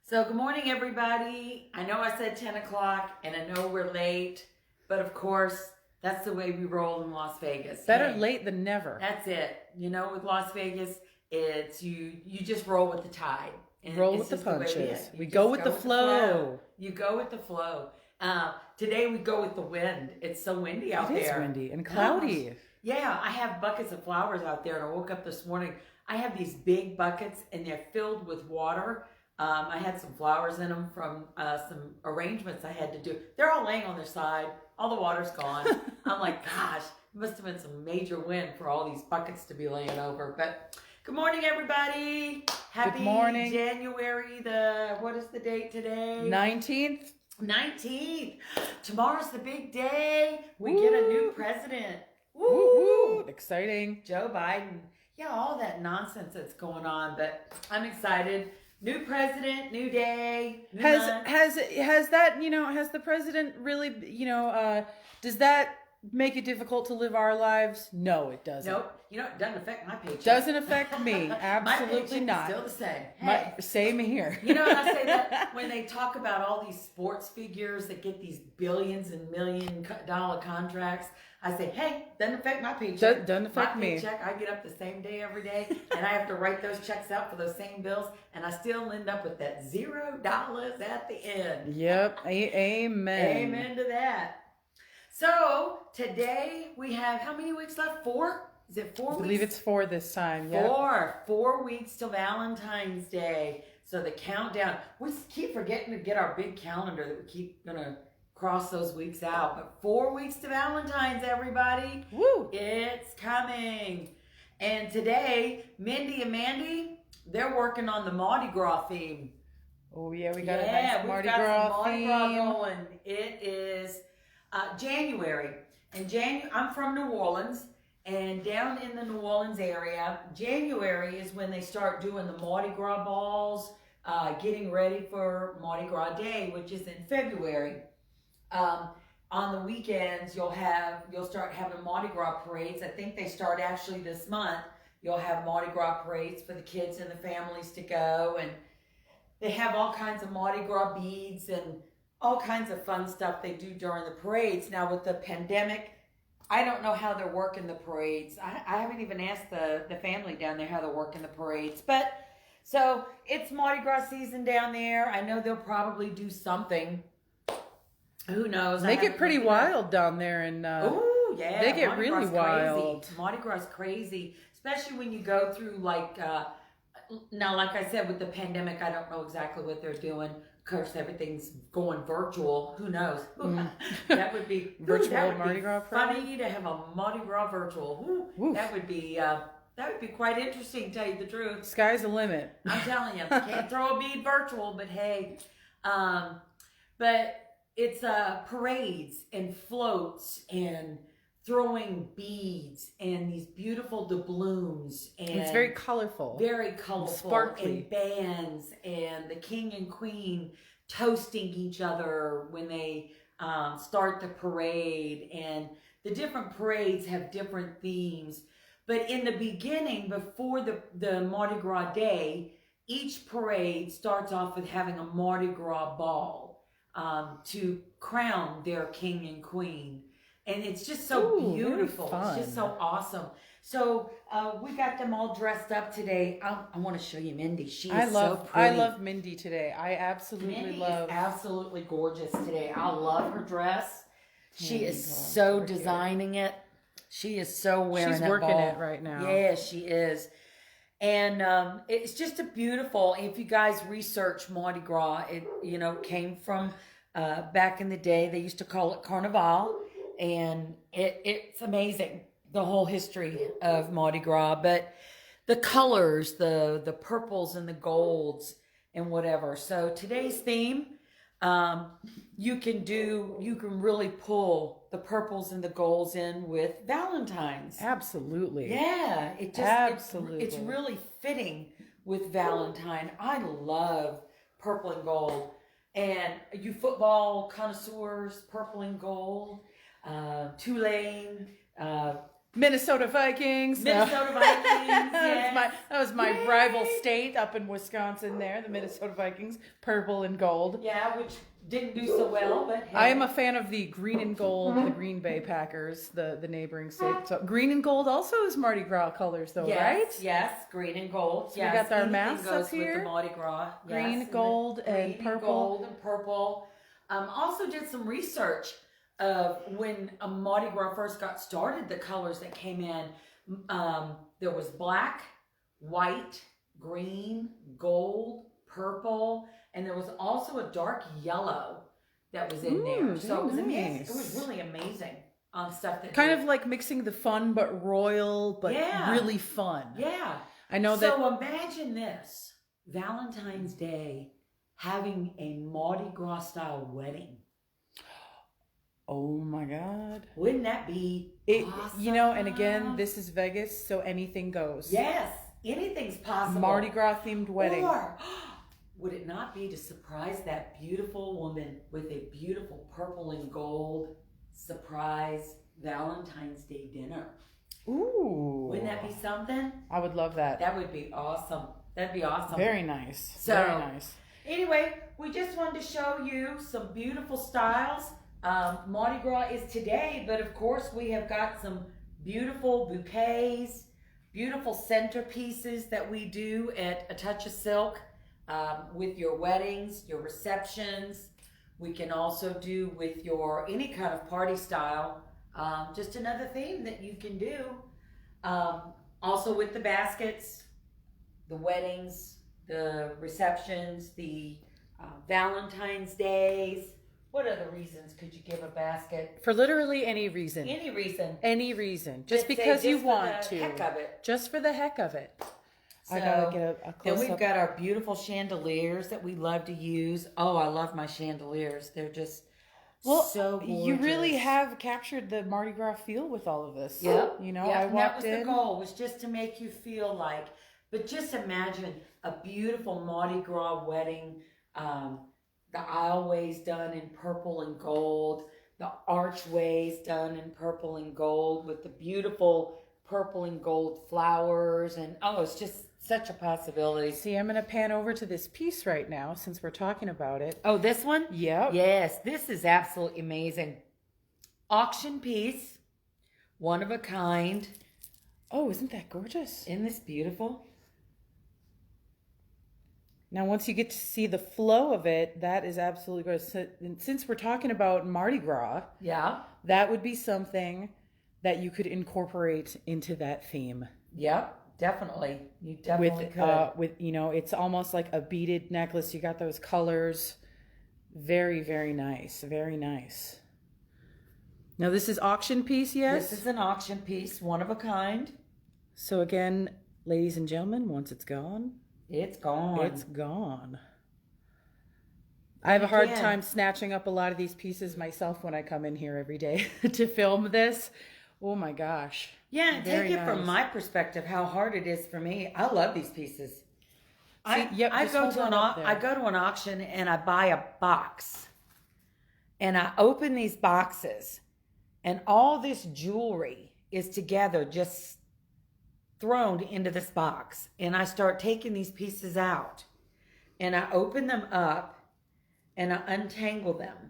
So good morning, everybody. I know I said 10 o'clock, and I know we're late, but of course, that's the way we roll in Las Vegas. Better Hey, late than never. that's it. You know, with Las Vegas, it's you just roll with the tide. And Roll it's with the just the way it punches. is. You We just go with the flow. You go with the flow. Today we go with the wind. It's so windy out It is there. windy and cloudy. Yeah, I have buckets of flowers out there, and I woke up this morning. I have these big buckets, and they're filled with water. I had some flowers in them from some arrangements I had to do. They're all laying on their side. All the water's gone. I'm like, gosh, it must have been some major wind for all these buckets to be laying over. But good morning, everybody. Happy Good morning. January what is the date today? 19th. 19th. Tomorrow's the big day. We get a new president. Woo, woo. Exciting. Joe Biden. Yeah, all that nonsense that's going on, but I'm excited. New president, new day. New month. Has the president really, does that make it difficult to live our lives? No, it doesn't. Nope. You know, it doesn't affect my paycheck. Doesn't affect me. My Absolutely paycheck not. is still the same. Hey. Same here. You know, and I say that when they talk about all these sports figures that get these billions and $1 million contracts, I say, hey, doesn't affect my paycheck. Doesn't affect me. My paycheck, I get up the same day every day, and I have to write those checks out for those same bills, and I still end up with that $0 at the end. Yep. Amen. Amen to that. So today we have how many weeks left? 4? Is it 4 weeks? I believe it's 4 this time. Yep. 4 weeks till Valentine's Day. So the countdown. We keep forgetting to get our big calendar that we keep gonna cross those weeks out. But 4 weeks to Valentine's, everybody. Woo! It's coming. And today, Mindy and Mandy, they're working on the Mardi Gras theme. Oh yeah, we got a nice Mardi Gras theme. Going. It is January. And I'm from New Orleans. And down in the New Orleans area, January is when they start doing the Mardi Gras balls, getting ready for Mardi Gras Day, which is in February. On the weekends, you'll start having Mardi Gras parades. I think they start actually this month. You'll have Mardi Gras parades for the kids and the families to go, and they have all kinds of Mardi Gras beads and all kinds of fun stuff they do during the parades. Now with the pandemic, I don't know how they're working the parades. I haven't even asked the family down there how they're working the parades. But so it's Mardi Gras season down there. I know they'll probably do something. Who knows? They get pretty wild down there, and oh yeah, they get Mardi really Gras wild. Crazy. Mardi Gras is crazy, especially when you go through now, like I said, with the pandemic, I don't know exactly what they're doing. Of course, everything's going virtual. Who knows? That would be virtual Mardi Gras. Funny to have a Mardi Gras virtual. That would be quite interesting. To tell you the truth, sky's the limit. I'm telling you, can't throw a bead virtual, but hey, but it's parades and floats and throwing beads and these beautiful doubloons, and it's very colorful, sparkly, and bands, and the king and queen toasting each other when they start the parade. And the different parades have different themes, but in the beginning, before the Mardi Gras Day, each parade starts off with having a Mardi Gras ball to crown their king and queen. And it's just so beautiful. It's just so awesome. So we got them all dressed up today. I want to show you Mindy. So pretty. I love Mindy today. I absolutely Mindy love. Is absolutely gorgeous today. I love her dress. She is so designing it. She is so wearing it. She's working it right now. Yeah, she is. And it's just a beautiful. If you guys research Mardi Gras, it came from back in the day. They used to call it Carnival. And it's amazing, the whole history of Mardi Gras. But the colors, the purples and the golds and whatever. So today's theme, you can really pull the purples and the golds in with Valentines. Absolutely. Yeah, absolutely. It's really fitting with Valentine. I love purple and gold. And you football connoisseurs, purple and gold. Tulane, Minnesota Vikings. No. Minnesota Vikings. Yes. That was my Yay. rival state up in Wisconsin there, the Minnesota Vikings, purple and gold. Yeah, which didn't do so well, but hey. I am a fan of the green and gold, the Green Bay Packers, the neighboring state. So green and gold also is Mardi Gras colors though, yes, right? Yes, green and gold. So yes. we got our Anything masks goes up here. With the Mardi Gras. Green, yes, gold, and green purple. Gold and purple. Also did some research of when Mardi Gras first got started, the colors that came in. There was black, white, green, gold, purple, and there was also a dark yellow that was in there. So it was amazing. It was really amazing stuff that kind of like mixing the fun but royal, but really fun. Yeah. I know that. So imagine this: Valentine's Day having a Mardi Gras style wedding. Oh my God. Wouldn't that be awesome? You know, and again, this is Vegas, so anything goes. Yes, anything's possible. Mardi Gras themed wedding. Or would it not be to surprise that beautiful woman with a beautiful purple and gold surprise Valentine's Day dinner? Ooh. Wouldn't that be something? I would love that. That would be awesome. That'd be awesome. Very nice. So, very nice. Anyway, we just wanted to show you some beautiful styles. Mardi Gras is today, but of course we have got some beautiful bouquets, beautiful centerpieces that we do at A Touch of Silk with your weddings, your receptions. We can also do with your any kind of party style, just another theme that you can do. Also with the baskets, the weddings, the receptions, the Valentine's Days. What other reasons could you give a basket? For literally any reason. Any reason. Any reason. Just because you want to. Just for the heck of it. Just for the heck of it. So, I gotta get a close then we've up. got our beautiful chandeliers that we love to use. Oh, I love my chandeliers. They're just so gorgeous. You really have captured the Mardi Gras feel with all of this. Yep. You know, yep. I And walked that was in. the goal, was just to make you feel like, but just imagine a beautiful Mardi Gras wedding. The aisleways done in purple and gold, the archways done in purple and gold with the beautiful purple and gold flowers, and it's just such a possibility. See, I'm going to pan over to this piece right now since we're talking about it. Oh, this one? Yep. Yes, this is absolutely amazing. Auction piece, one of a kind. Oh, isn't that gorgeous? Isn't this beautiful? Now, once you get to see the flow of it, that is absolutely gorgeous. So, since we're talking about Mardi Gras, that would be something that you could incorporate into that theme. Yep, definitely. You definitely could. With it's almost like a beaded necklace. You got those colors. Very, very nice. Very nice. Now, this is auction piece, yes? This is an auction piece, one of a kind. So again, ladies and gentlemen, once it's gone, it's gone. It's gone. I have a hard time snatching up a lot of these pieces myself when I come in here every day to film this. Oh my gosh. Yeah, take it from my perspective, how hard it is for me. I love these pieces. I go to an auction and I buy a box. And I open these boxes and all this jewelry is together, just thrown into this box, and I start taking these pieces out and I open them up and I untangle them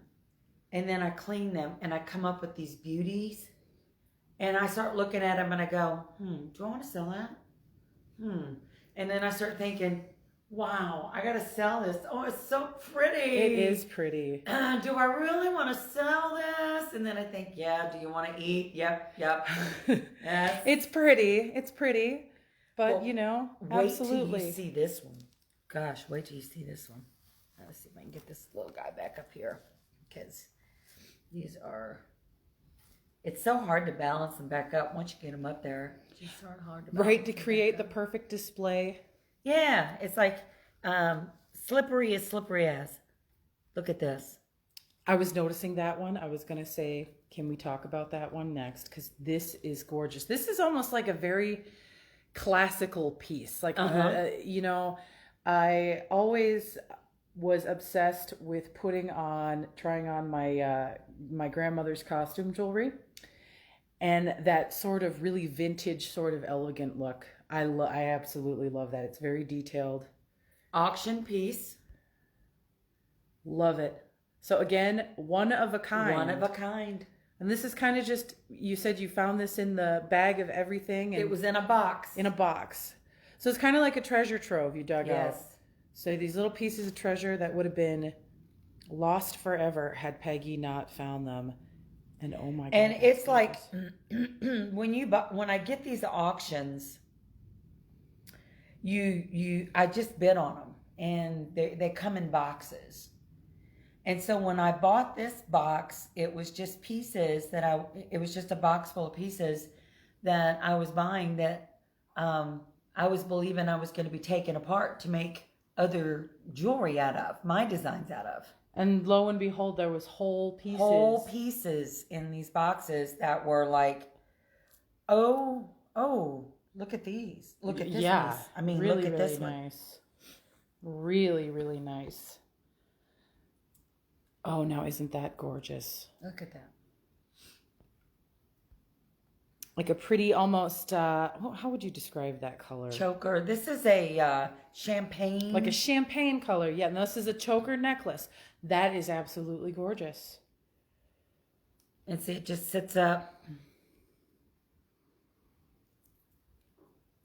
and then I clean them and I come up with these beauties, and I start looking at them and I go, do I want to sell that? And then I start thinking, wow, I gotta sell this. Oh, it's so pretty. It is pretty. Do I really want to sell this? And then I think, yeah, do you want to eat? Yep. Yes. It's pretty. It's pretty. But, absolutely. Wait till you see this one. Gosh, wait till you see this one. Let's see if I can get this little guy back up here. Because these are... It's so hard to balance them back up once you get them up there. It's so hard to balance right, to create the perfect display. Yeah, it's like slippery as slippery as. Look at this. I was noticing that one. I was going to say, can we talk about that one next? Because this is gorgeous. This is almost like a very classical piece. Like, I always was obsessed with trying on my my grandmother's costume jewelry. and that sort of really vintage, sort of elegant look. I absolutely love that. It's very detailed. Auction piece. Love it. So again, one of a kind. One of a kind. And this is kind of just, you said you found this in the bag of everything. And it was in a box. In a box. So it's kind of like a treasure trove you dug out. Yes. So these little pieces of treasure that would have been lost forever had Peggy not found them. And oh my God. And it's like, when I get these auctions, I just bid on them, and they come in boxes. And so when I bought this box, it was just pieces it was just a box full of pieces that I was buying that I was believing I was going to be taken apart to make other jewelry out of, my designs out of. And lo and behold, there was whole pieces. Whole pieces in these boxes that were like, oh, look at these. Look at this piece. I mean, really, look at really this one. Nice. Really, really nice. Oh, now isn't that gorgeous? Look at that. Like a pretty almost, how would you describe that color? Choker. This is a champagne. Like a champagne color. Yeah, and this is a choker necklace. That is absolutely gorgeous. And see, it just sits up.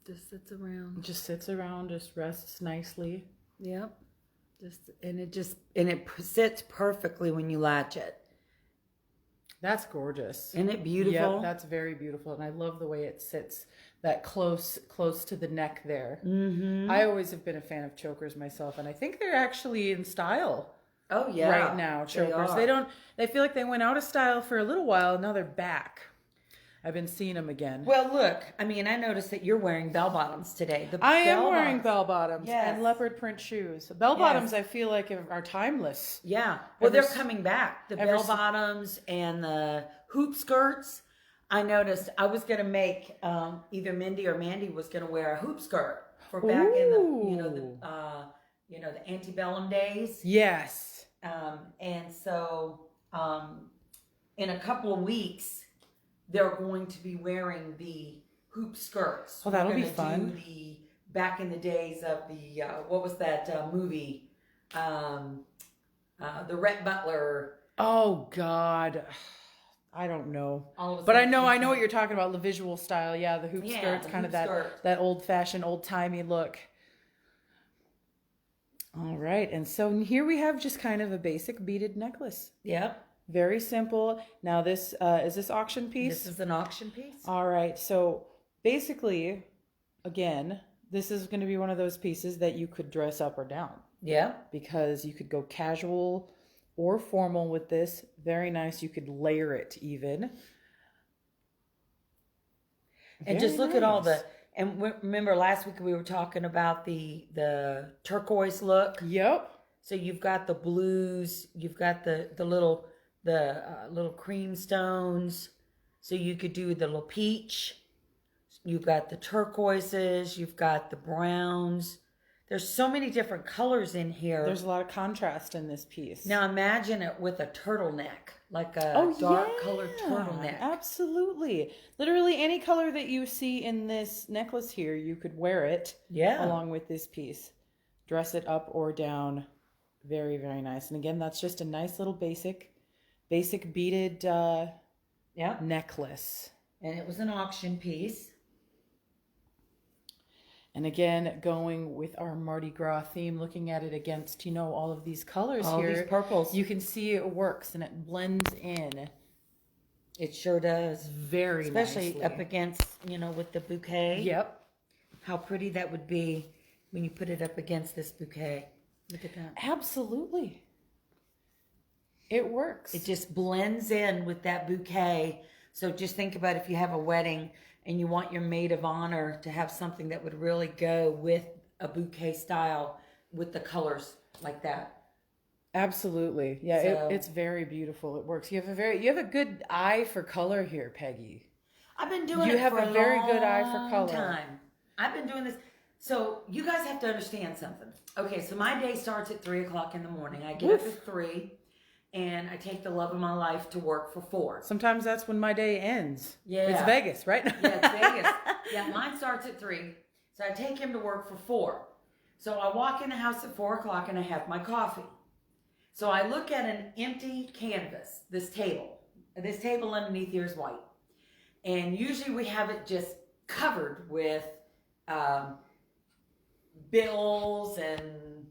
Just sits around. It just sits around, just rests nicely. Yep. And it sits perfectly when you latch it. That's gorgeous. Isn't it beautiful? Yep, that's very beautiful. And I love the way it sits that close to the neck there. Mm-hmm. I always have been a fan of chokers myself, and I think they're actually in style. Oh yeah. Right now, chokers. They feel like they went out of style for a little while, and now they're back. I've been seeing them again. Well, look, I mean, I noticed that you're wearing bell bottoms today. I am wearing bell bottoms yes. and leopard print shoes. Bell bottoms, I feel like, are timeless. Yeah. Well, they're coming back. The bell bottoms and the hoop skirts. I noticed I was going to make either Mindy or Mandy was going to wear a hoop skirt for back in the antebellum days. Yes. And so in a couple of weeks, they're going to be wearing the hoop skirts. Oh, that'll be fun. Do the back in the days of the what was that movie? The Rhett Butler. Oh God, I don't know. But I know what you're talking about. The visual style, yeah, the hoop skirts, kind of that old-fashioned, old-timey look. All right, and so here we have just kind of a basic beaded necklace. Yep. Very simple. Now this, is this auction piece? This is an auction piece. All right. So basically, again, this is going to be one of those pieces that you could dress up or down. Yeah. Because you could go casual or formal with this. Very nice. You could layer it even. And just look at all and remember last week we were talking about the turquoise look. Yep. So you've got the blues, you've got the little cream stones. So you could do the little peach. You've got the turquoises. You've got the browns. There's so many different colors in here. There's a lot of contrast in this piece. Now imagine it with a turtleneck, like a dark colored turtleneck. Absolutely. Literally any color that you see in this necklace here, you could wear it along with this piece. Dress it up or down. Very, very nice. And again, that's just a nice little basic beaded necklace. And it was an auction piece. And again, going with our Mardi Gras theme, looking at it against, all of these colors all here. These purples. You can see it works and it blends in. It sure does. Very Especially nicely. Up against, with the bouquet. Yep. How pretty that would be when you put it up against this bouquet. Look at that. Absolutely. It works. It just blends in with that bouquet. So just think about if you have a wedding and you want your maid of honor to have something that would really go with a bouquet style with the colors like that. Absolutely. Yeah, so, it's very beautiful. It works. You have a good eye for color here, Peggy. I've been doing it for a very good eye for color. Time. I've been doing this. So you guys have to understand something. Okay, so my day starts at 3:00 in the morning. I get up at 3, and I take the love of my life to work for 4. Sometimes that's when my day ends. Yeah. It's Vegas, right? Yeah, it's Vegas. Yeah, mine starts at 3. So I take him to work for 4. So I walk in the house at 4 o'clock and I have my coffee. So I look at an empty canvas, this table. This table underneath here is white. And usually we have it just covered with bills and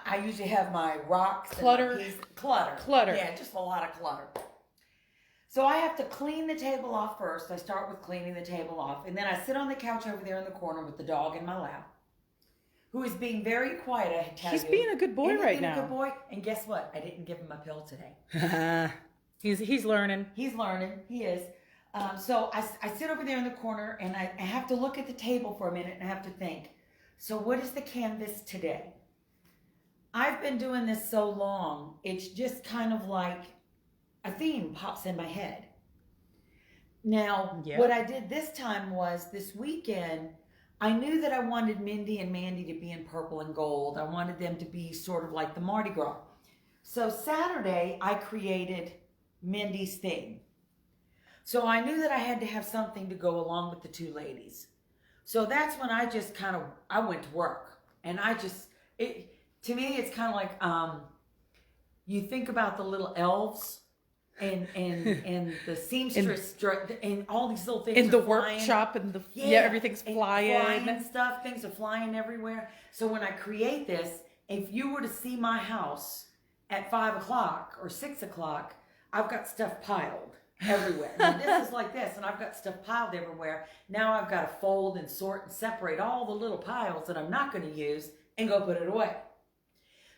I usually have my rocks. Clutter. Clutter. Yeah, just a lot of clutter. So I have to clean the table off first. I start with cleaning the table off. And then I sit on the couch over there in the corner with the dog in my lap, who is being very quiet, I tell you. He's being a good boy right now. He's being a good boy. And guess what? I didn't give him a pill today. He's learning. He's learning. He is. So I sit over there in the corner, and I have to look at the table for a minute, and I have to think, so what is the canvas today? I've been doing this so long, it's just kind of like a theme pops in my head. Now, what I did this time was, this weekend, I knew that I wanted Mindy and Mandy to be in purple and gold. I wanted them to be sort of like the Mardi Gras. So Saturday, I created Mindy's theme. So I knew that I had to have something to go along with the 2 ladies. So that's when I just I went to work. And to me, it's kind of like, you think about the little elves and the seamstress and all these little things in the flying. Workshop and everything's flying. Flying stuff, things are flying everywhere. So when I create this, if you were to see my house at 5 o'clock or 6 o'clock, I've got stuff piled everywhere. And this is like this, and I've got stuff piled everywhere. Now I've got to fold and sort and separate all the little piles that I'm not going to use and go put it away.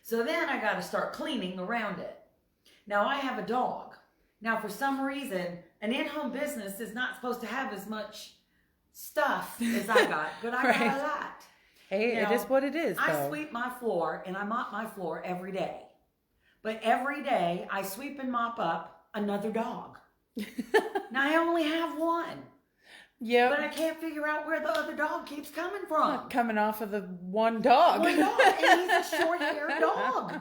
So then I got to start cleaning around it. Now I have a dog. Now for some reason, an in-home business is not supposed to have as much stuff as I got, but I got a lot. Hey, it is what it is, though. I sweep my floor and I mop my floor every day. But every day I sweep and mop up another dog. Now I only have one. Yeah. But I can't figure out where the other dog keeps coming from. Coming off of the one dog. One dog, and he's a short-haired dog.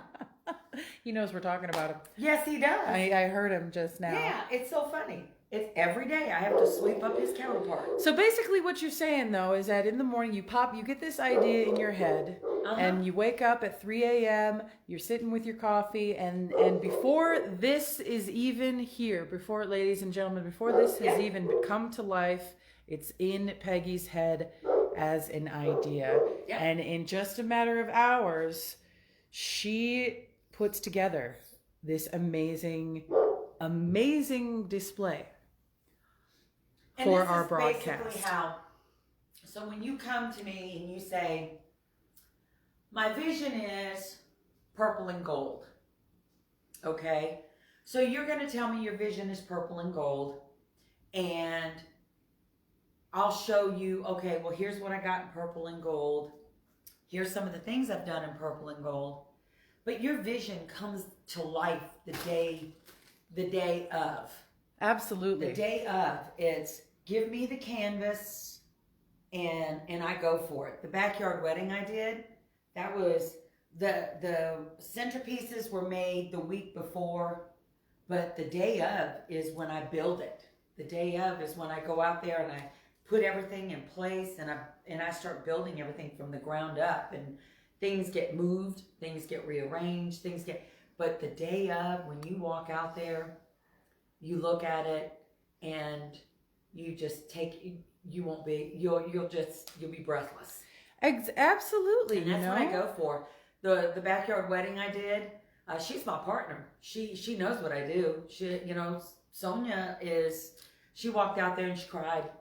He knows we're talking about him. Yes, he does. I heard him just now. Yeah, it's so funny. It's every day I have to sweep up his counterpart. So basically what you're saying, though, is that in the morning you get this idea in your head, and you wake up at 3 a.m., you're sitting with your coffee, and before this is even here, before, ladies and gentlemen, before this has even come to life, it's in Peggy's head as an idea. Yep. And in just a matter of hours, she puts together this amazing display for our broadcast. Basically so when you come to me and you say, my vision is purple and gold. Okay? So you're going to tell me your vision is purple and gold, and I'll show you, okay, well, here's what I got in purple and gold. Here's some of the things I've done in purple and gold. But your vision comes to life the day of. Absolutely. The day of. It's give me the canvas and I go for it. The backyard wedding I did, that was, the centerpieces were made the week before, but the day of is when I build it. The day of is when I go out there and I put everything in place and I start building everything from the ground up, and things get moved, things get rearranged, but the day of, when you walk out there, you look at it and you just you'll be breathless. Absolutely. And that's what I go for. The backyard wedding I did, she's my partner. She knows what I do. Sonia she walked out there and she cried,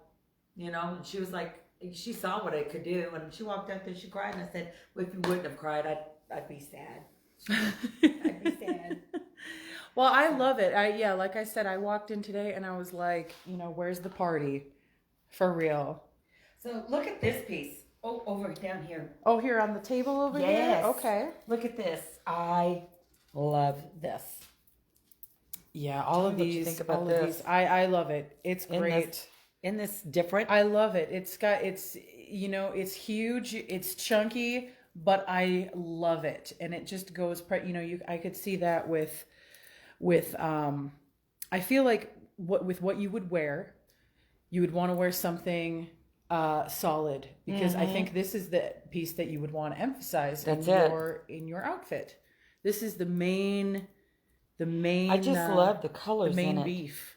and she was like, she saw what I could do, and she walked out there and she cried, and I said, well, if you wouldn't have cried, I'd be sad. I'd be sad. Well, I love it. Like I said, I walked in today and I was like, where's the party? For real. So look at this piece. Oh, over down here. Oh, here on the table over here? Yes. Okay. Look at this. I love this. Yeah, all of these. What you think about this? I love it. It's great. Isn't this different? I love it. It's huge. It's chunky, but I love it. And it just goes, I could see that with, I feel like with what you would wear, you would want to wear something solid, because I think this is the piece that you would want to emphasize in your outfit. This is the main. I just love the colors. The main in it. Beef.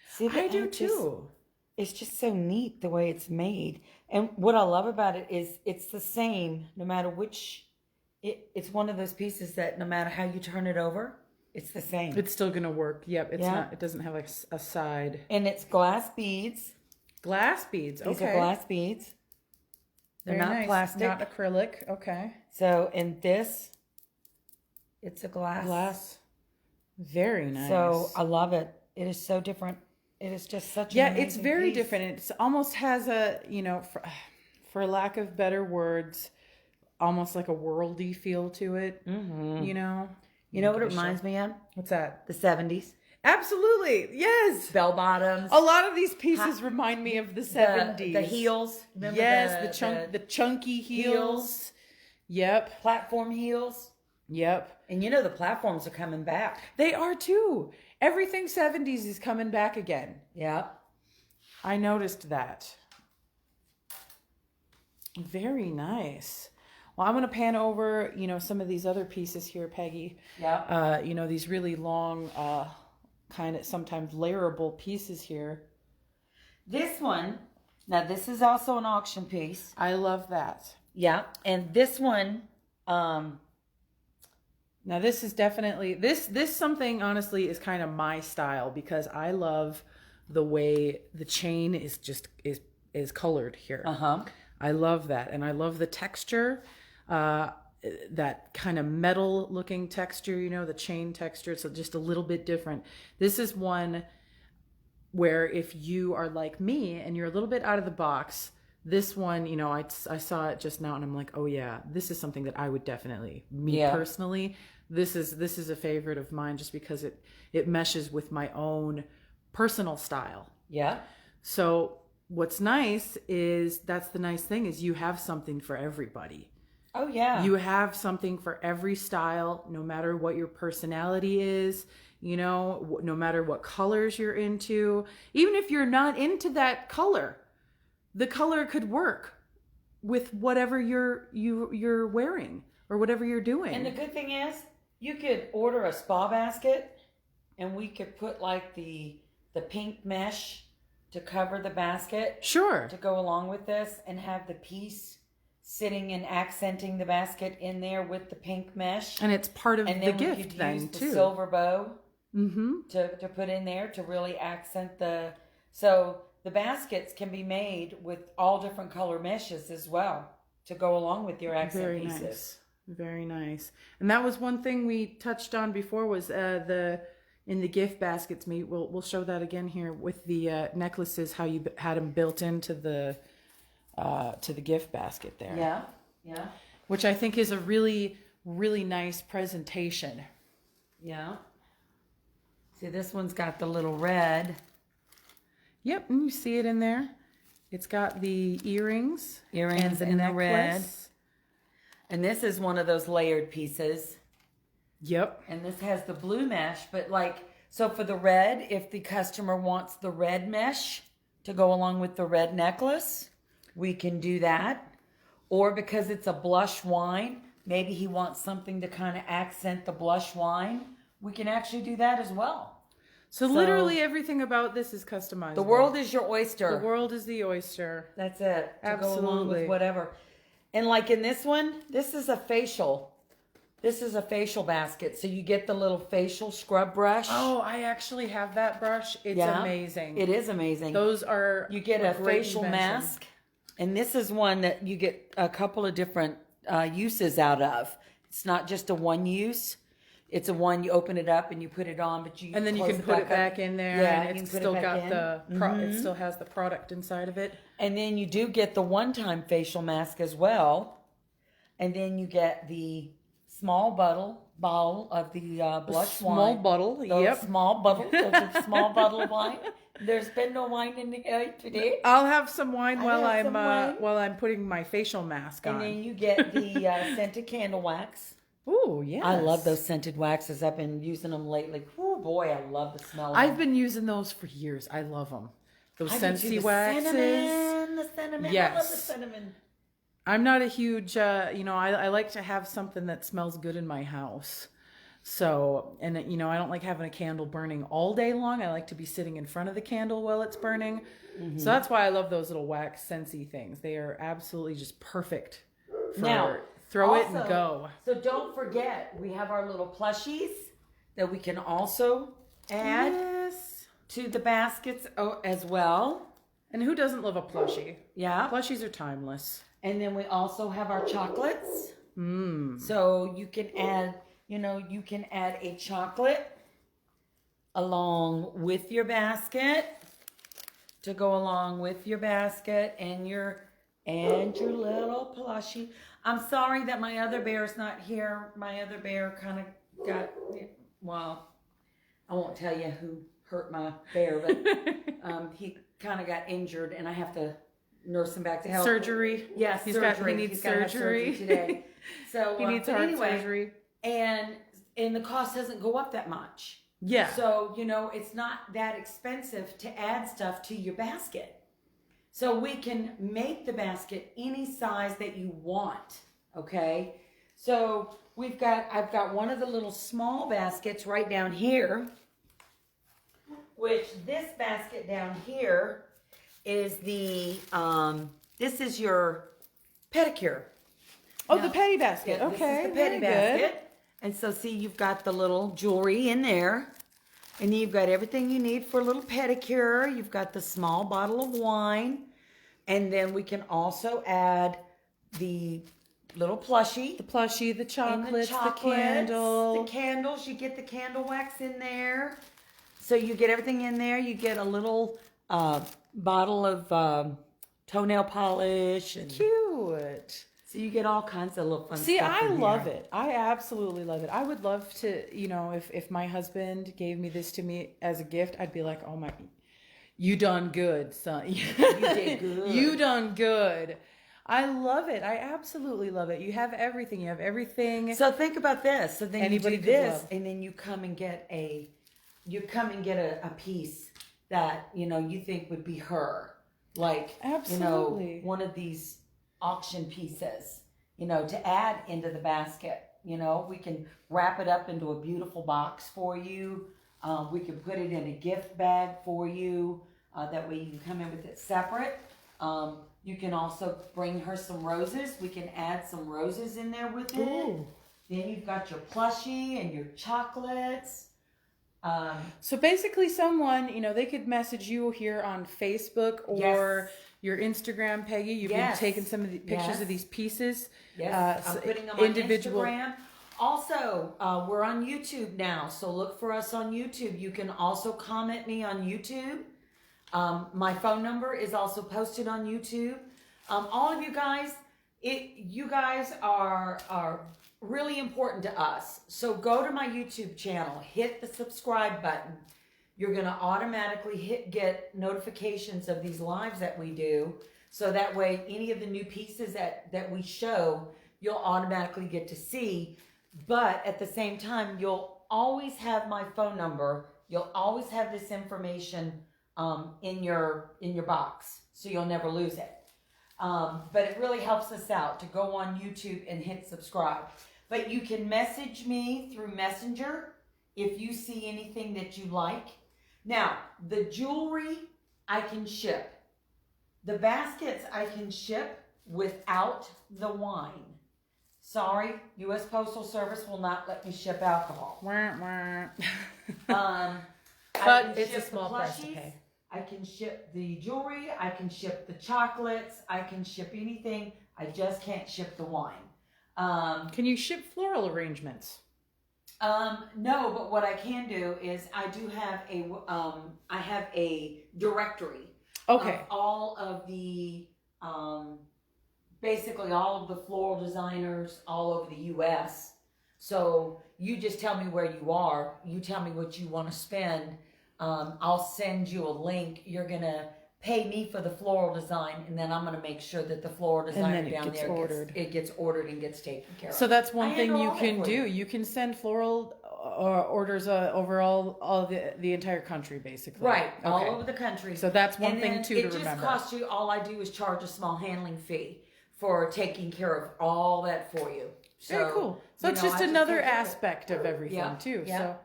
See, I do too. It's just so neat the way it's made, and what I love about it is it's the same no matter which. It's one of those pieces that no matter how you turn it over, it's the same. It's still gonna work. Yep. It's not. It doesn't have like a side. And it's glass beads. Glass beads. Okay. These are glass beads. They're Very not nice. plastic. Not acrylic. Okay. So in this, it's a glass. Glass. Very nice. So I love it. It is so different. It is just such an amazing it's very piece. different. It almost has a, for lack of better words, almost like a worldy feel to it. Mm-hmm. You know what it reminds me of? What's that? The 70s. Absolutely. Yes. Bell bottoms. A lot of these pieces remind me of the 70s. The heels. Remember the chunky heels. Yep. Platform heels. Yep. And the platforms are coming back. They are too. Everything 70s is coming back again. Yep. I noticed that. Very nice. Well, I'm going to pan over, some of these other pieces here, Peggy. Yeah. These really long, kind of sometimes layerable pieces here. This one, now this is also an auction piece. I love that. Yeah. And this one, now this is definitely, this something honestly is kind of my style, because I love the way the chain is colored here. Uh-huh. I love that. And I love the texture, that kind of metal looking texture, the chain texture. It's just a little bit different. This is one where if you are like me and you're a little bit out of the box, this one, I saw it just now and I'm like, oh yeah, this is something that I would definitely, personally, this is a favorite of mine, just because it meshes with my own personal style. Yeah. So what's nice is, that's the nice thing, is you have something for everybody. Oh yeah. You have something for every style, no matter what your personality is, no matter what colors you're into. Even if you're not into that color, the color could work with whatever you're wearing or whatever you're doing. And the good thing is, you could order a spa basket, and we could put like the pink mesh to cover the basket. Sure. To go along with this, and have the piece sitting and accenting the basket in there with the pink mesh. And it's part of and the then gift we could then use too. The silver bow to put in there to really accent so the baskets can be made with all different color meshes as well to go along with your accent pieces. Nice. Very nice. And that was one thing we touched on before, was in the gift baskets. We'll show that again here with the necklaces, how you had them built into the gift basket there. Yeah. Yeah. Which I think is a really, really nice presentation. Yeah. See, this one's got the little red. Yep, and you see it in there. It's got the earrings and the in the necklace. red. And this is one of those layered pieces. Yep. And this has the blue mesh, but so for the red, if the customer wants the red mesh to go along with the red necklace, we can do that. Or because it's a blush wine, maybe he wants something to kind of accent the blush wine, we can actually do that as well. So literally everything about this is customizable. The world is your oyster. The world is the oyster. That's it. To Absolutely. go along with whatever. And like in this one, this is a facial. This is a facial basket. So you get the little facial scrub brush. Oh, I actually have that brush. It's amazing. It is amazing. Those are You get a facial mask. And this is one that you get a couple of different uses out of. It's not just a one use. It's a one, you open it up and you put it on, but you and then you can put it back in there, Yeah, and it's still got it still has the product inside of it. And then you do get the one-time facial mask as well. And then you get the small bottle of the blush wine. Small bottle, yep. Small bottle of wine. There's been no wine in here today. I'll have some wine while I'm I'm putting my facial mask on. And then you get the scented candle wax. Ooh, yes. I love those scented waxes. I've been using them lately. Oh boy, I love the smell of them. I've been using those for years. I love them. Those scentsy waxes. The cinnamon. Yes. I love the cinnamon. I'm not a huge, I like to have something that smells good in my house. So, and I don't like having a candle burning all day long. I like to be sitting in front of the candle while it's burning. Mm-hmm. So that's why I love those little wax scentsy things. They are absolutely just perfect for now, throw it and go. So don't forget, we have our little plushies that we can also add to the baskets as well. And who doesn't love a plushie? Yeah. Plushies are timeless. And then we also have our chocolates. So you can add, a chocolate along with your basket to go along with your basket and your little plushie. I'm sorry that my other bear's not here. My other bear kind of got, I won't tell you who hurt my bear, but he kind of got injured and I have to nurse him back to health. Surgery. Yes, he surgery. needs He's got surgery today. So he needs heart surgery. And the cost doesn't go up that much. Yeah. So, it's not that expensive to add stuff to your basket. So we can make the basket any size that you want. Okay. So I've got one of the little small baskets right down here, which this basket down here is this is your pedicure. Oh, the petty basket. Yeah, okay. This is the petty basket. Good. And so see, you've got the little jewelry in there. And then you've got everything you need for a little pedicure. You've got the small bottle of wine. And then we can also add the little plushie. The plushie, the chocolates, The candle. The candles. You get the candle wax in there. So you get everything in there. You get a little bottle of toenail polish. And Cute. so you get all kinds of little fun stuff. See, I in love here. it. I absolutely love it. I would love to, if my husband gave me this to me as a gift, I'd be like, oh my, you done good, son. You did good. You done good. I love it. I absolutely love it. You have everything. You have everything. So think about this. So then Anybody you do could this, love. and then you come and get a piece that you think would be her, like Absolutely. one of these auction pieces, to add into the basket. We can wrap it up into a beautiful box for you. We can put it in a gift bag for you. That way you can come in with it separate. You can also bring her some roses. We can add some roses in there with it. Ooh. Then you've got your plushie and your chocolates. So basically someone, they could message you here on Facebook or your Instagram, Peggy. You've been taking some of the pictures of these pieces. Yes, I'm putting them on Instagram. Also, we're on YouTube now, so look for us on YouTube. You can also comment me on YouTube. My phone number is also posted on YouTube. All of you guys, you guys are really important to us. So go to my YouTube channel, hit the subscribe button. You're going to automatically get notifications of these lives that we do. So that way, any of the new pieces that we show, you'll automatically get to see. But at the same time, you'll always have my phone number. You'll always have this information in your box, so you'll never lose it. But it really helps us out to go on YouTube and hit subscribe. But you can message me through Messenger if you see anything that you like. Now, the jewelry I can ship. The baskets I can ship without the wine. Sorry, U.S. Postal Service will not let me ship alcohol. Wah, wah. But it's a small price to pay. I can ship the jewelry. I can ship the chocolates. I can ship anything. I just can't ship the wine. Can you ship floral arrangements? No, but what I can do is I do have I have a directory. Okay. Of all of the, basically all of the floral designers all over the U.S. So you just tell me where you are. You tell me what you want to spend. I'll send you a link. You're going to pay me for the floral design, and then I'm going to make sure that the floral designer down there gets ordered and gets taken care of. So that's one thing you can do. You can send floral orders over all the entire country, basically. Right, all over the country. So that's one thing too to remember. It just costs you, all I do is charge a small handling fee for taking care of all that for you. So, very cool. So it's just another aspect of everything too. Yeah.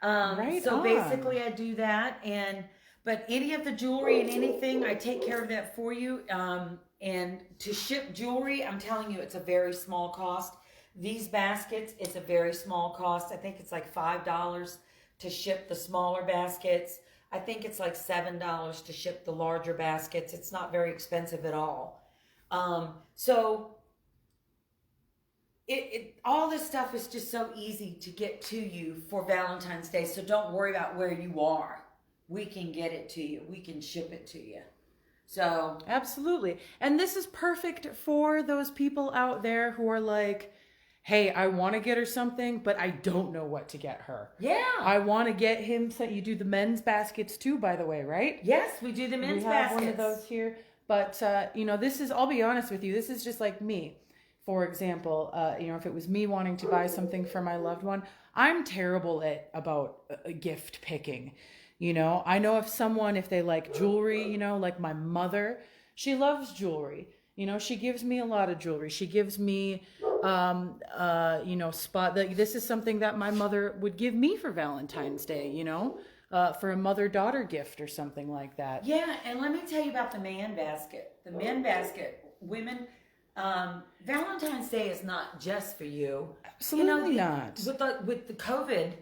So so basically I do that, but any of the jewelry and anything, I take care of that for you. And to ship jewelry, I'm telling you, it's a very small cost. These baskets, it's a very small cost. I think it's like $5 to ship the smaller baskets. I think it's like $7 to ship the larger baskets. It's not very expensive at all. So all this stuff is just so easy to get to you for Valentine's Day. So don't worry about where you are. We can get it to you. We can ship it to you. So absolutely. And this is perfect for those people out there who are like, hey, I want to get her something, but I don't know what to get her. Yeah. I want to get him you do the men's baskets too, by the way, right? Yes, we do the men's baskets. We have one of those here. But, this is, I'll be honest with you, this is just like me. For example, if it was me wanting to buy something for my loved one, I'm terrible about gift picking. I know if they like jewelry, like my mother, she loves jewelry. She gives me a lot of jewelry. She gives me, this is something that my mother would give me for Valentine's Day, for a mother-daughter gift or something like that. Yeah, and let me tell you about the man basket. The men basket, women, Valentine's Day is not just for you. Absolutely not. With the COVID,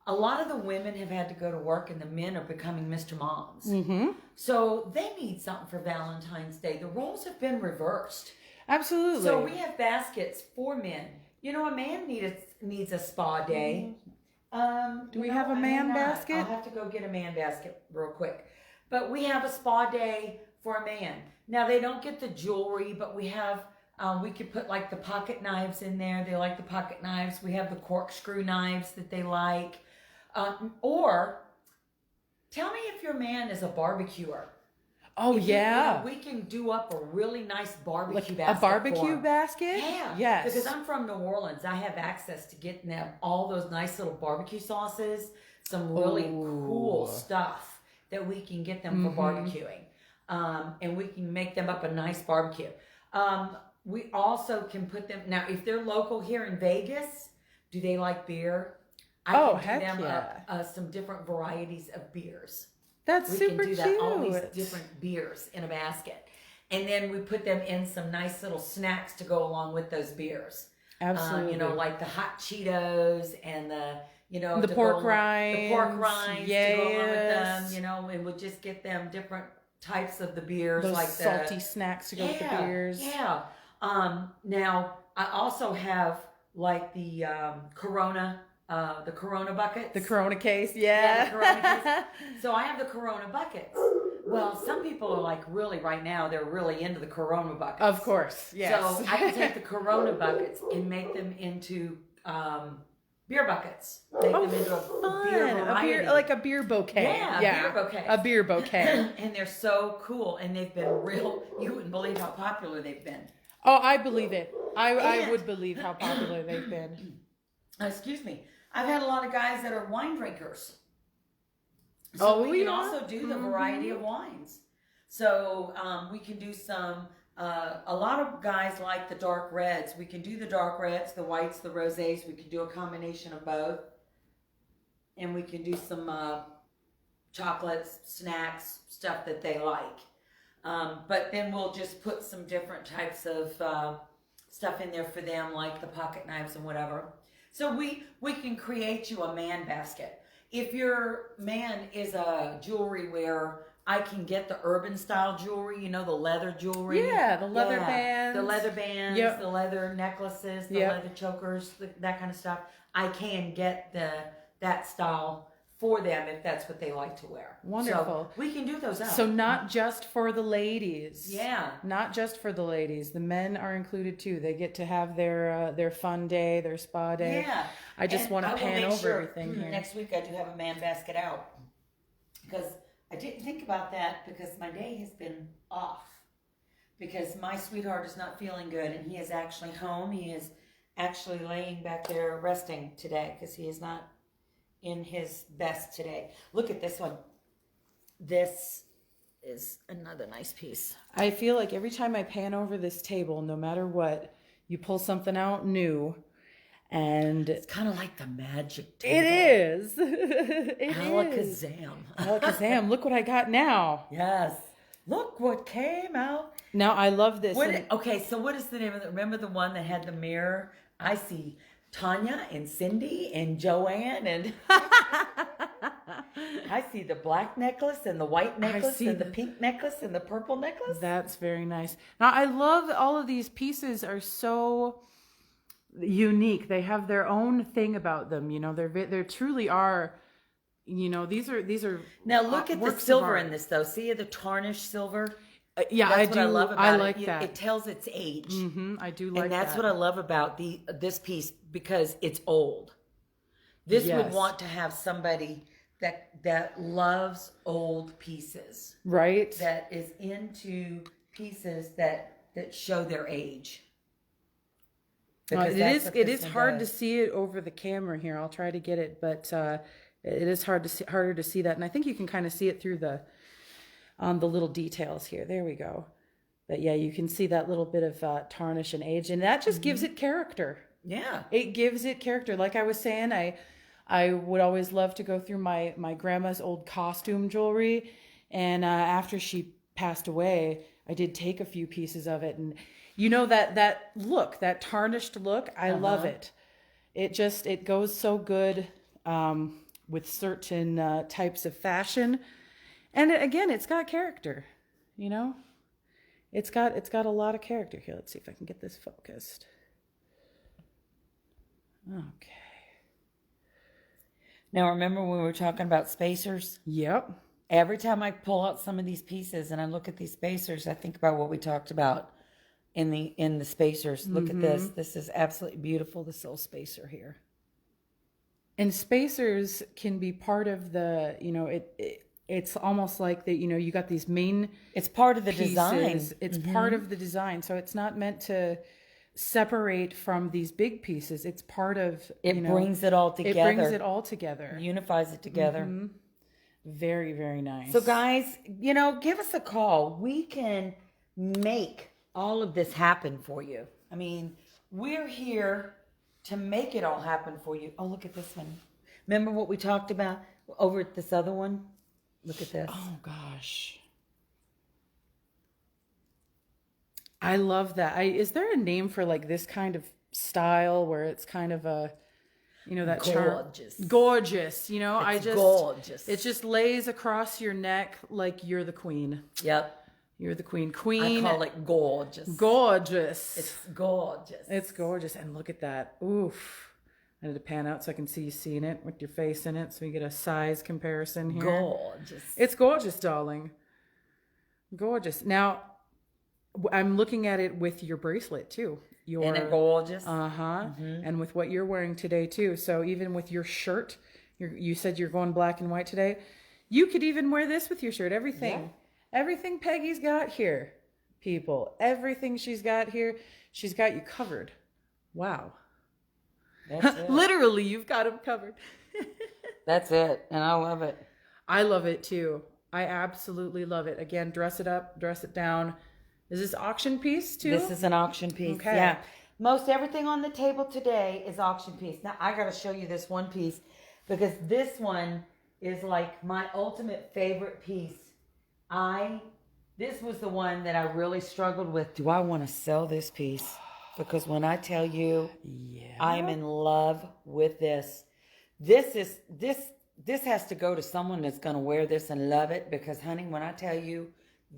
a lot of the women have had to go to work and the men are becoming Mr. Moms. Mm-hmm. So they need something for Valentine's Day. The roles have been reversed. Absolutely. So we have baskets for men. A man needs a spa day. Do we have a man basket? I'll have to go get a man basket real quick. But we have a spa day for a man. Now they don't get the jewelry, but we have, we could put like the pocket knives in there. They like the pocket knives. We have the corkscrew knives that they like. Or tell me if your man is a barbecuer. Oh, yeah. We can do up a really nice barbecue like basket. A barbecue basket? Yeah. Yes. Because I'm from New Orleans. I have access to getting them all those nice little barbecue sauces, some really cool stuff that we can get them for barbecuing. And we can make them up a nice barbecue. We also can put them, now if they're local here in Vegas, do they like beer? I can do them up some different varieties of beers. That's super cute. We can do that, all these different beers in a basket. And then we put them in some nice little snacks to go along with those beers. Absolutely. Like the hot Cheetos and the pork rinds. The pork rinds to go along with them, and we'll just get them different types of the beers. Those like salty snacks to go with the beers. Yeah. Now, I also have like the Corona buckets. The Corona case, yeah. The Corona case. So I have the Corona buckets. Well, some people are like really right now, they're really into the Corona buckets. Of course, yes. So I can take the Corona buckets and make them into beer buckets. Make them into a beer variety. Like a beer bouquet. Yeah, beer bouquet. A beer bouquet. And they're so cool, and they've been you wouldn't believe how popular they've been. Oh, I believe it. I would believe how popular they've been. Excuse me. I've had a lot of guys that are wine drinkers. So we can also do the variety of wines. So we can do some, a lot of guys like the dark reds. We can do the dark reds, the whites, the rosés. We can do a combination of both. And we can do some chocolates, snacks, stuff that they like. But then we'll just put some different types of stuff in there for them, like the pocket knives and whatever. So we can create you a man basket. If your man is a jewelry wearer, I can get the urban style jewelry, the leather jewelry. Yeah, the leather bands. The leather bands, the leather necklaces, the leather chokers, that kind of stuff. I can get that style for them if that's what they like to wear. Wonderful. So we can do those up. So not just for the ladies. Yeah. Not just for the ladies. The men are included too. They get to have their fun day, their spa day. Yeah. I just want to pan over everything here. Next week I do have a man basket out. because I didn't think about that because my day has been off. Because my sweetheart is not feeling good, and he is actually home. He is actually laying back there resting today because he is not in his best today. Look at this one. This is another nice piece. I feel like every time I pan over this table, no matter what, you pull something out new, and It's kind of like the magic table. it is. It is. Alakazam. Alakazam. Look what I got now. Yes. Look what came out. Now I love this. Okay, so what is the name of it? Remember the one that had the mirror? I see Tanya and Cindy and Joanne and I see the black necklace and the white necklace and the pink necklace and the purple necklace. That's very nice. Now I love all of these pieces are so unique. They have their own thing about them. You know, they truly are. You know, these are. Now look at the silver in this though. See the tarnished silver. Yeah, that's what I love about it. I like that. It tells its age. I do like that. And that's what I love about this piece because it's old. This would want to have somebody that loves old pieces. Right. That is into pieces that show their age. It is hard to see it over the camera here. I'll try to get it, but it is harder to see that. And I think you can kind of see it through the little details here. There we go. But yeah, you can see that little bit of tarnish and age, and that just gives it character. Yeah. It gives it character. Like I was saying, I would always love to go through my grandma's old costume jewelry, and after she passed away, I did take a few pieces of it, and you know that look, that tarnished look, I love it. It goes so good with certain types of fashion. And again, it's got character, you know? It's got a lot of character here. Let's see if I can get this focused. Okay. Now remember when we were talking about spacers? Yep. Every time I pull out some of these pieces and I look at these spacers, I think about what we talked about in the spacers. Look at this. This is absolutely beautiful, this little spacer here. And spacers can be part of the, you know, it's almost like that, you know, you got these main It's part of the pieces. design. It's part of the design. So it's not meant to separate from these big pieces. It's part of, it brings it all together. It brings it all together. Unifies it together. Very, very nice. So guys, you know, give us a call. We can make all of this happen for you. I mean, we're here to make it all happen for you. Oh, look at this one. Remember what we talked about over at this other one? Look at this. Oh, gosh. I love that. Is there a name for like this kind of style where it's kind of a, you know, that gorgeous. Gorgeous. You know, gorgeous. It just lays across your neck like you're the queen. Yep. You're the queen. Queen. I call it gorgeous. Gorgeous. It's gorgeous. It's gorgeous. And look at that. Oof. I need to pan out so I can see you seeing it with your face in it so we get a size comparison here. Gorgeous. It's gorgeous, darling. Gorgeous. Now, I'm looking at it with your bracelet too. Isn't it gorgeous? And with what you're wearing today too. So even with your shirt, you said you're going black and white today. You could even wear this with your shirt. Everything Peggy's got here, people. Everything she's got here, she's got you covered. Wow. That's it. Literally, you've got them covered. That's it. And I love it. I love it too. I absolutely love it. Again, dress it up, dress it down. Is this auction piece too? This is an auction piece. Okay. Yeah. Most everything on the table today is auction piece. Now, I got to show you this one piece because this one is like my ultimate favorite piece. This was the one that I really struggled with. Do I want to sell this piece? Because when I tell you, I'm in love with this. This has to go to someone that's going to wear this and love it. Because, honey, when I tell you,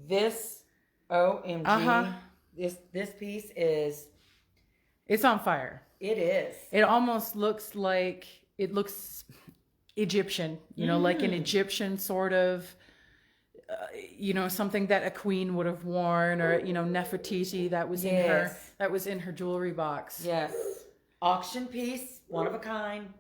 this, OMG, this piece is... It's on fire. It is. It almost looks like, it looks Egyptian, you know, like an Egyptian sort of, you know, something that a queen would have worn, or, you know, Nefertiti that was in her jewelry box. Yes. Auction piece, one of a kind.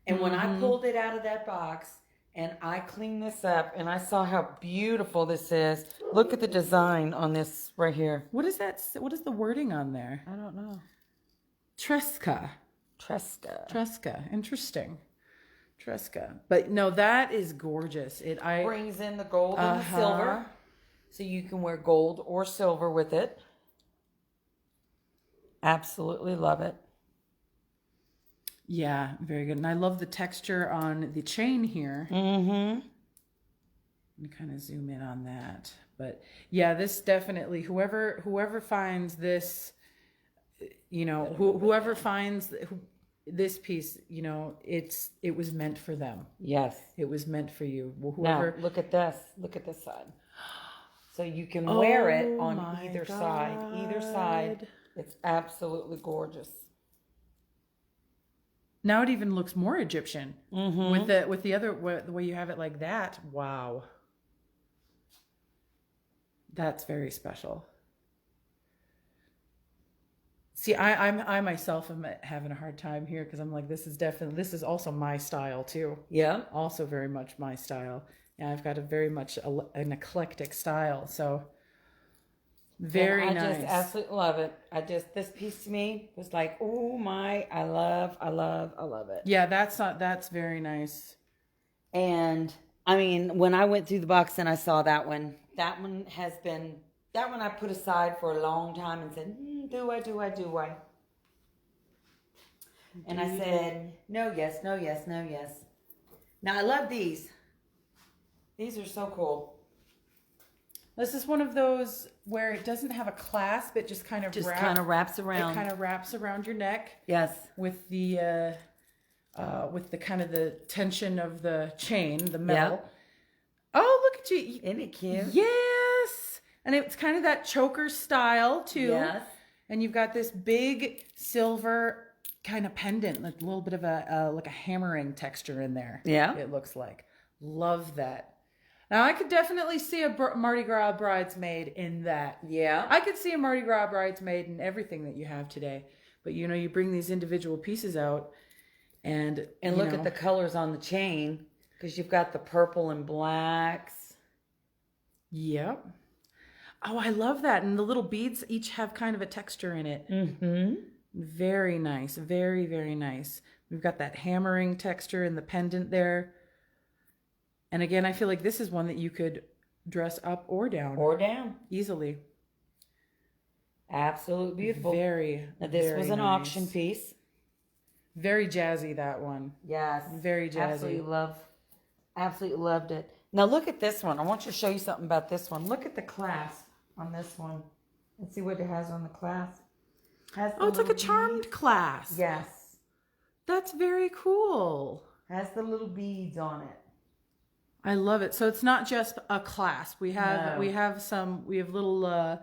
And when I pulled it out of that box and I cleaned this up, and I saw how beautiful this is. Look at the design on this right here. What is that? What is the wording on there? I don't know. Tresca. Tresca. Interesting. Tresca. But no, that is gorgeous. Brings in the gold and the silver. So you can wear gold or silver with it. Absolutely love it. Yeah, very good. And I love the texture on the chain here. Mm-hmm. And kind of zoom in on that. But yeah, this definitely, whoever finds this, you know, whoever finds this piece, you know, it was meant for them. Yes. It was meant for you. Well, Now, look at this. Look at this side. So you can wear it on either side. Either side. It's absolutely gorgeous. Now it even looks more Egyptian with the other the way you have it like that. Wow, that's very special. See, I myself am having a hard time here because I'm like, this is also my style too. Yeah, also very much my style. Yeah, I've got a very much an eclectic style, so. Very nice. I just absolutely love it. This piece to me was like, oh my, I love it. Yeah, that's very nice. And I mean, when I went through the box and I saw that one I put aside for a long time and said, do I? And I said, no, yes. Now I love these. These are so cool. This is one of those where it doesn't have a clasp; it just kind of wraps around. It kind of wraps around your neck. Yes. With the kind of the tension of the chain, the metal. Yep. Oh, look at you! Isn't it cute? Yes. And it's kind of that choker style too. Yes. And you've got this big silver kind of pendant, like a little bit of a hammering texture in there. Yeah. It looks like. Love that. Now, I could definitely see a Mardi Gras bridesmaid in that. Yeah. I could see a Mardi Gras bridesmaid in everything that you have today. But, you know, you bring these individual pieces out and look at the colors on the chain because you've got the purple and blacks. Yep. Oh, I love that. And the little beads each have kind of a texture in it. Mm-hmm. Very nice. Very, very nice. We've got that hammering texture in the pendant there. And again, I feel like this is one that you could dress up or down. Easily. Absolutely beautiful. Now, this was an auction piece. Very jazzy, that one. Yes. Very jazzy. Absolutely loved it. Now look at this one. I want you to show you something about this one. Look at the clasp on this one. Let's see what it has on the clasp. It's like a charmed clasp. Yes. That's very cool. Has the little beads on it. I love it. So it's not just a clasp. We have little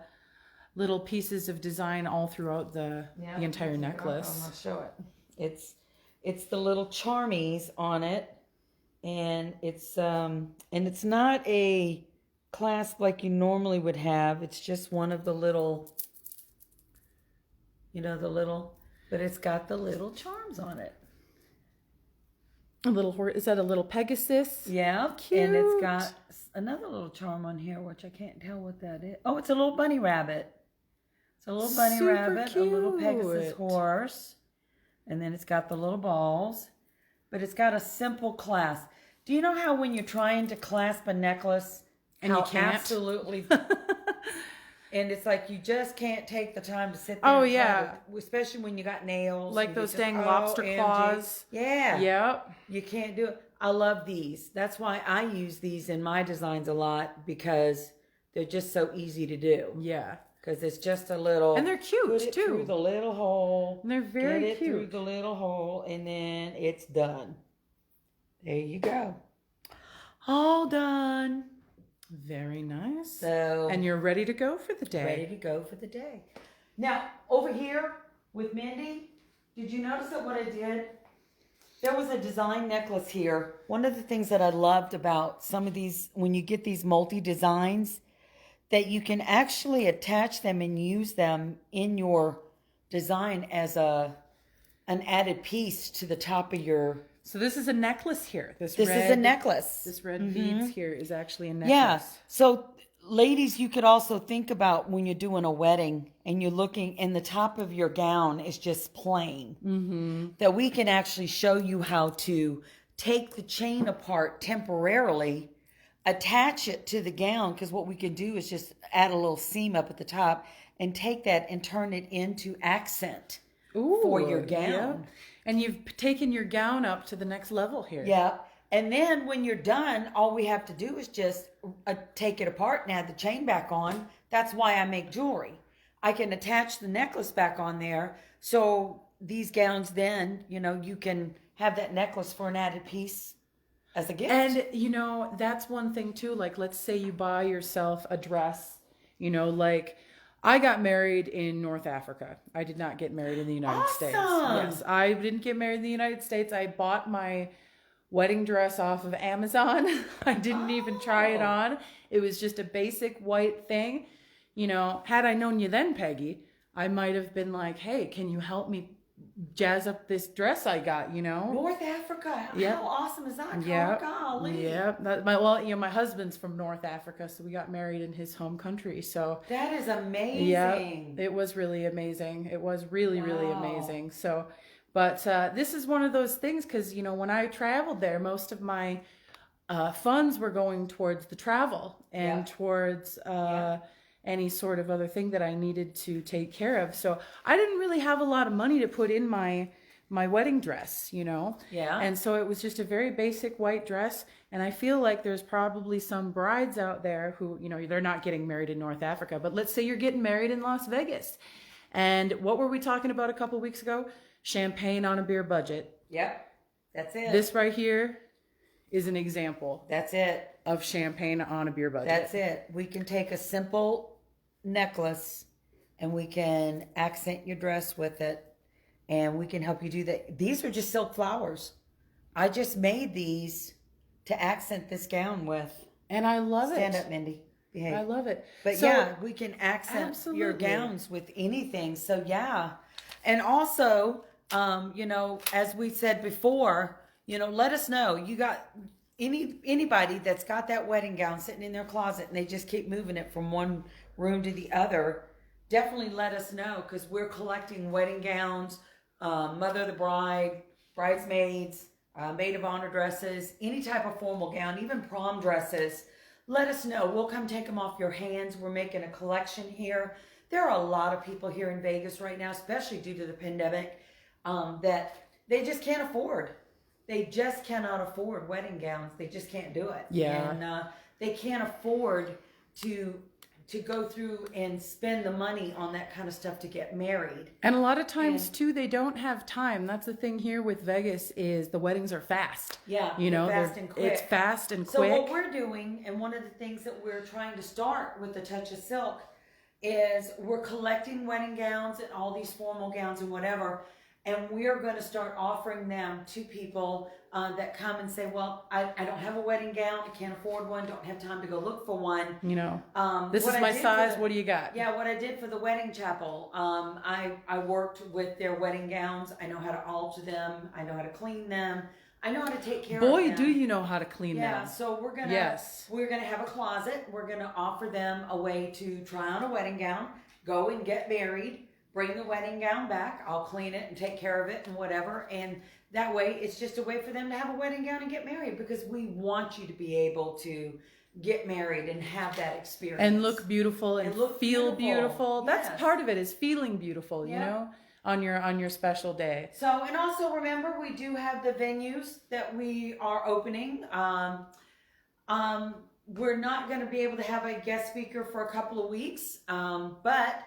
pieces of design all throughout the entire necklace. I'm gonna show it. It's the little charmies on it, and it's not a clasp like you normally would have. It's just one of the little, but it's got the little charms on it. Is that a little Pegasus? Yeah, cute. And it's got another little charm on here, which I can't tell what that is. Oh, it's a little bunny rabbit. It's a little bunny rabbit, cute. A little Pegasus horse, and then it's got the little balls, but it's got a simple clasp. Do you know how when you're trying to clasp a necklace, and you can't? Absolutely. And it's like you just can't take the time to sit there. Oh, yeah. Especially when you got nails. Like those dang lobster claws. Yeah. Yep. You can't do it. I love these. That's why I use these in my designs a lot because they're just so easy to do. Yeah. Because it's just a little. And they're cute, put it too. Through the little hole. And they're very cute. Get it cute. through the little hole and then it's done. There you go. All done. Very nice. So, and you're ready to go for the day. Ready to go for the day. Now, over here with Mindy, did you notice that what I did? There was a design necklace here. One of the things that I loved about some of these, when you get these multi-designs, that you can actually attach them and use them in your design as an added piece to the top of your So this is a necklace here. This is a necklace. This red beads here is actually a necklace. Yeah. So ladies, you could also think about when you're doing a wedding and you're looking and the top of your gown is just plain. That we can actually show you how to take the chain apart temporarily, attach it to the gown, because what we can do is just add a little seam up at the top and take that and turn it into accent for your gown. Yeah. And you've taken your gown up to the next level here. Yeah. And then when you're done, all we have to do is just take it apart and add the chain back on. That's why I make jewelry. I can attach the necklace back on there. So these gowns then, you can have that necklace for an added piece as a gift. And, that's one thing too. Like, let's say you buy yourself a dress, like I got married in North Africa. I did not get married in the United States. Yes, I didn't get married in the United States. I bought my wedding dress off of Amazon. I didn't even try it on. It was just a basic white thing. Had I known you then, Peggy, I might have been like, hey, can you help me jazz up this dress I got, North Africa. Yep. How awesome is that? Yeah. Golly. Yeah. My husband's from North Africa, so we got married in his home country. So that is amazing. Yeah, it was really amazing. It was really, really amazing. So, but this is one of those things because, when I traveled there, most of my funds were going towards the travel and towards any sort of other thing that I needed to take care of. So I didn't really have a lot of money to put in my wedding dress, Yeah. And so it was just a very basic white dress. And I feel like there's probably some brides out there who, they're not getting married in North Africa, but let's say you're getting married in Las Vegas. And what were we talking about a couple weeks ago? Champagne on a beer budget. Yep. That's it. This right here is an example. That's it. Of champagne on a beer budget. That's it. We can take a simple necklace and we can accent your dress with it, and we can help you do that. These are just silk flowers. I just made these to accent this gown with. And I love it. Stand up, Mindy. Behave. I love it. But so, we can accent absolutely. your gowns with anything. So and also, as we said before, let us know. You got anybody that's got that wedding gown sitting in their closet and they just keep moving it from one room to the other. Definitely let us know, because we're collecting wedding gowns, mother of the bride, bridesmaids, maid of honor dresses, any type of formal gown, even prom dresses. Let us know. We'll come take them off your hands. We're making a collection here. There are a lot of people here in Vegas right now, especially due to the pandemic, that they just can't afford. They just cannot afford wedding gowns. They just can't do it. Yeah. And they can't afford to go through and spend the money on that kind of stuff to get married. And a lot of times too, they don't have time. That's the thing here with Vegas is the weddings are fast. Yeah, fast and quick. It's fast and so quick. So what we're doing, and one of the things that we're trying to start with the Touch of Silk, is we're collecting wedding gowns and all these formal gowns and whatever, and we are going to start offering them to people that come and say, well, I don't have a wedding gown, I can't afford one, don't have time to go look for one. This is my size, what do you got? Yeah, what I did for the wedding chapel, I worked with their wedding gowns. I know how to alter them, I know how to clean them, I know how to take care of them. Boy, do you know how to clean them. Yeah, so we're gonna have a closet. We're gonna offer them a way to try on a wedding gown, go and get married, bring the wedding gown back. I'll clean it and take care of it and whatever. And that way, it's just a way for them to have a wedding gown and get married, because we want you to be able to get married and have that experience. And look beautiful and feel beautiful. Yes. That's part of it, is feeling beautiful, you know, on your special day. So, and also remember, we do have the venues that we are opening. We're not going to be able to have a guest speaker for a couple of weeks, but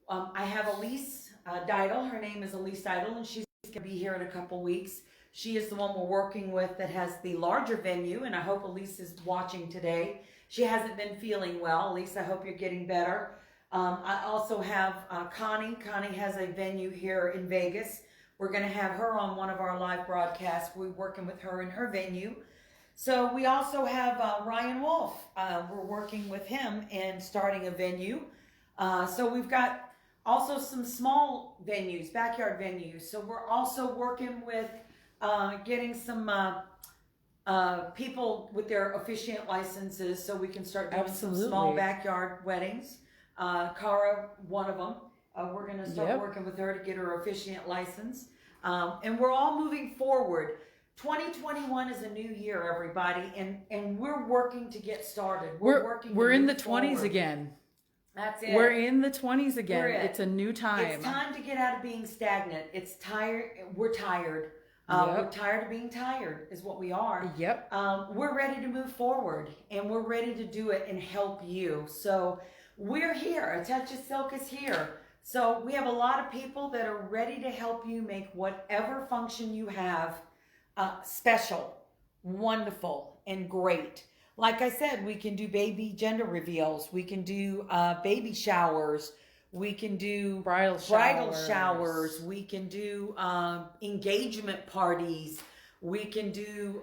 I have Elise Didle. Her name is Elise Didle, and she's going to be here in a couple weeks. She is the one we're working with that has the larger venue, and I hope Elise is watching today. She hasn't been feeling well. Elise, I hope you're getting better. I also have Connie. Connie has a venue here in Vegas. We're going to have her on one of our live broadcasts. We're working with her in her venue. So we also have Ryan Wolf. We're working with him and starting a venue. So we've got also some small venues, backyard venues. So we're also working with getting some people with their officiant licenses so we can start doing some small backyard weddings. Cara, one of them. We're going to start working with her to get her officiant license. And we're all moving forward. 2021 is a new year, everybody, and we're working to get started. We're in the 20s again. That's it. We're in the 20s again. It's a new time. It's time to get out of being stagnant. It's tired. We're tired. We're tired of being tired is what we are. Yep. We're ready to move forward, and we're ready to do it and help you. So we're here. A Touch of Silk is here. So we have a lot of people that are ready to help you make whatever function you have special, wonderful, and great. Like I said, we can do baby gender reveals. We can do baby showers. We can do bridal showers. We can do engagement parties. We can do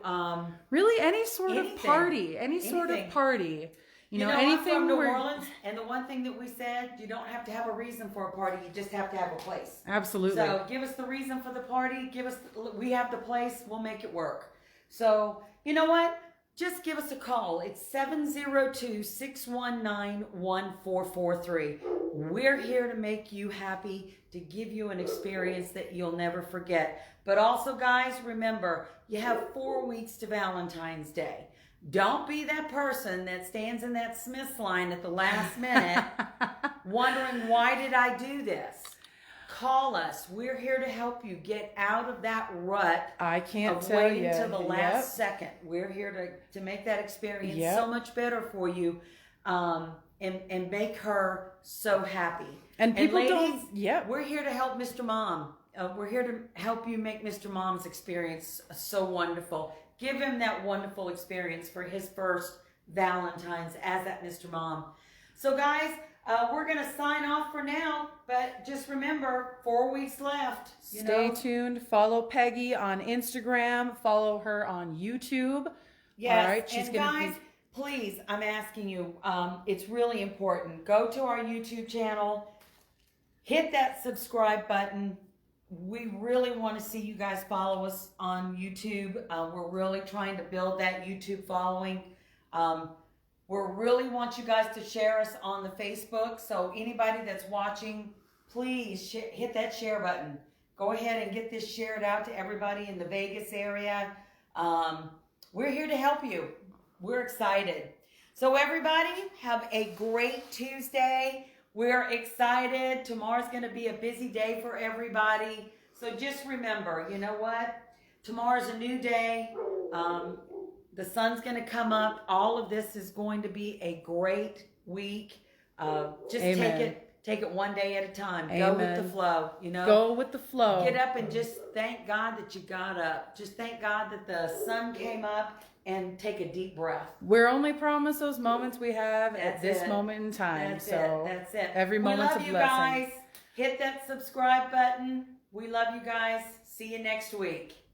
really any sort of party. Any sort of party. You know, anything I'm from New Orleans, and the one thing that we said, you don't have to have a reason for a party. You just have to have a place. Absolutely. So give us the reason for the party. We have the place. We'll make it work. So you know what? Just give us a call. It's 702-619-1443. We're here to make you happy, to give you an experience that you'll never forget. But also, guys, remember, you have 4 weeks to Valentine's Day. Don't be that person that stands in that Smith's line at the last minute wondering, why did I do this? Call us. We're here to help you get out of that rut. I can't of tell waiting you. to the last second. We're here to make that experience so much better for you, and make her so happy. And people ladies, don't. We're here to help Mr. Mom. We're here to help you make Mr. Mom's experience so wonderful. Give him that wonderful experience for his first Valentine's as that Mr. Mom. So guys, we're going to sign off for now, but just remember, 4 weeks left. Stay tuned. Follow Peggy on Instagram. Follow her on YouTube. Yes, all right, and guys, please, I'm asking you, it's really important. Go to our YouTube channel. Hit that subscribe button. We really want to see you guys follow us on YouTube. We're really trying to build that YouTube following. We really want you guys to share us on the Facebook. So anybody that's watching, please hit that share button. Go ahead and get this shared out to everybody in the Vegas area. We're here to help you. We're excited. So everybody, have a great Tuesday. We're excited. Tomorrow's going to be a busy day for everybody. So just remember, you know what? Tomorrow's a new day. The sun's going to come up. All of this is going to be a great week. Just take it one day at a time. Go with the flow, you know. Go with the flow. Get up and just thank God that you got up. Just thank God that the sun came up, and take a deep breath. We're only promised those moments we have at this moment in time. That's it. Every moment's a blessing. We love you guys. Hit that subscribe button. We love you guys. See you next week.